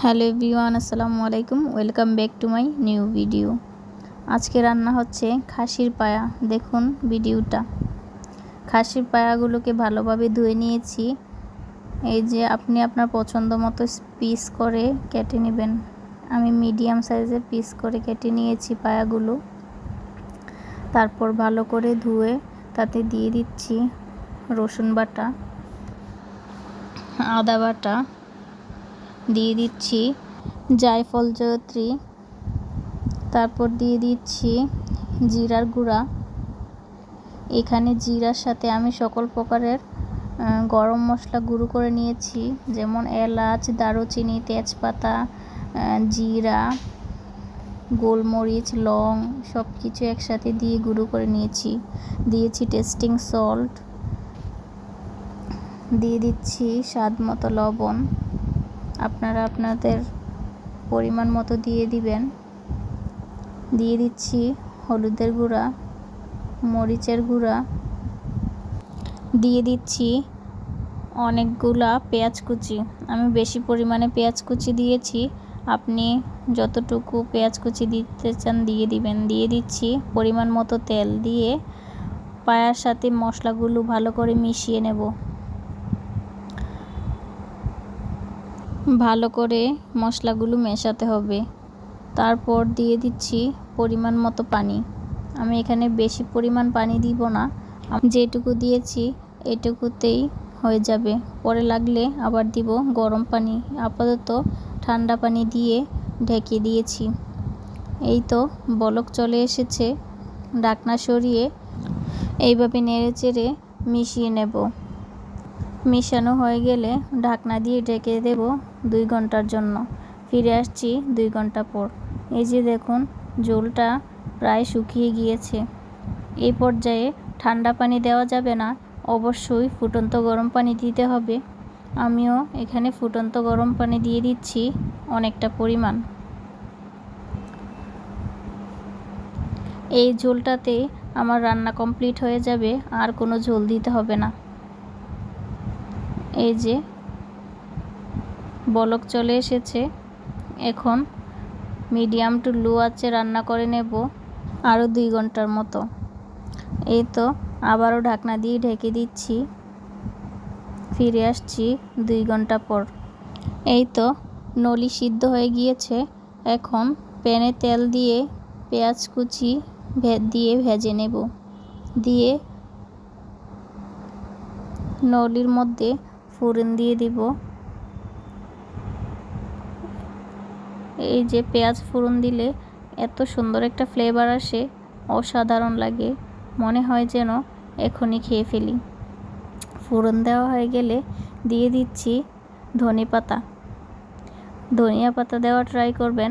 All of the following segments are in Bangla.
হ্যালো এভরিওয়ান, আসসালামু আলাইকুম। Welcome back to my new video. আজকে রান্না হচ্ছে খাসির পায়া। দেখুন ভিডিওটা। খাসির পায়াগুলোকে ভালোভাবে ধুয়ে নিয়েছি। এই যে আপনি আপনার পছন্দ মতো পিস করে কেটে নেবেন। আমি মিডিয়াম সাইজের পিস করে কেটে নিয়েছি পায়াগুলো। তারপর ভালো করে ধুয়ে তাতে দিয়ে দিচ্ছি রসুন বাটা, আদা বাটা, দিয়ে দিচ্ছি জায়ফল জয়ত্রী, তারপর দিয়ে দিচ্ছি জিরার গুঁড়া। এখানে জিরার সাথে আমি সকল প্রকারের গরম মশলা গুঁড়ো করে নিয়েছি, যেমন এলাচ, দারুচিনি, তেজপাতা, জিরা, গোলমরিচ, লং সব কিছু একসাথে দিয়ে গুঁড়ো করে নিয়েছি। দিয়েছি টেস্টিং সল্ট, দিয়ে দিচ্ছি স্বাদ মতো লবণ। আপনারা আপনাদের পরিমাণ মতো দিয়ে দিবেন। দিয়ে দিচ্ছি হলুদের গুঁড়া, মরিচের গুঁড়া, দিয়ে দিচ্ছি অনেকগুলা পেঁয়াজ কুচি। আমি বেশি পরিমাণে পেঁয়াজ কুচি দিয়েছি, আপনি যতটুকু পেঁয়াজ কুচি দিতে চান দিয়ে দিবেন। দিয়ে দিচ্ছি পরিমাণ মতো তেল, দিয়ে পায়ার সাথে মশলাগুলো ভালো করে মিশিয়ে নেব। ভালো করে মশলাগুলো মেশাতে হবে। তারপর দিয়ে দিচ্ছি পরিমাণ মতো পানি। আমি এখানে বেশি পরিমাণ পানি দিব না, যেটুকু দিয়েছি এটুকুতেই হয়ে যাবে। পরে লাগলে আবার দিব গরম পানি। আপাতত ঠান্ডা পানি দিয়ে ঢেকে দিয়েছি। এই তো বলক চলে এসেছে। ঢাকনা সরিয়ে এইভাবে নেড়েচেড়ে মিশিয়ে নেব। মিশানো হয়ে গেলে ঢাকনা দিয়ে ঢেকে দেব 2 ঘন্টার জন্য। ফিরে আসছি 2 ঘন্টা পর। এই যে দেখুন, ঝোলটা প্রায় শুকিয়ে গিয়েছে। এই পর্যায়ে ঠান্ডা পানি দেওয়া যাবে না, অবশ্যই ফুটন্ত গরম পানি দিতে হবে। আমিও এখানে ফুটন্ত গরম পানি দিয়ে দিচ্ছি অনেকটা পরিমাণ। এই ঝোলটাতে আমার রান্না কমপ্লিট হয়ে যাবে, আর কোনো ঝোল দিতে হবে না। এই যে বলক চলে এসেছে। এখন মিডিয়াম টু লো আঁচে রান্না করে নেব আরও 2 ঘন্টার মতো। এই তো আবারও ঢাকনা দিয়ে ঢেকে দিচ্ছি। ফিরে আসছি 2 ঘন্টা পর। এই তো নলি সিদ্ধ হয়ে গিয়েছে। এখন প্যানে তেল দিয়ে পেঁয়াজ কুচি দিয়ে ভেজে নেব। দিয়ে নলির মধ্যে ফোড়ন দিয়ে দিব। এই যে পেঁয়াজ ফোড়ন দিলে এত সুন্দর একটা ফ্লেভার আসে, অসাধারণ লাগে। মনে হয় যেন এখনই খেয়ে ফেলি। ফোড়ন দেওয়া হয়ে গেলে দিয়ে দিচ্ছি ধনে পাতা। ধনিয়া পাতা দেওয়া ট্রাই করবেন,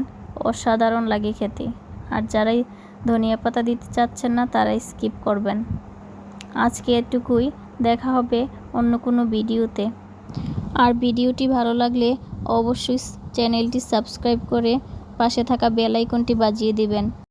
অসাধারণ লাগে খেতে। আর যারাই ধনিয়া পাতা দিতে চাচ্ছেন না তারাই স্কিপ করবেন। আজকে এটুকুই, দেখা হবে অন্য কোনো ভিডিওতে। আর ভিডিওটি ভালো লাগলে অবশ্যই চ্যানেলটি সাবস্ক্রাইব করে পাশে থাকা বেল আইকনটি বাজিয়ে দিবেন।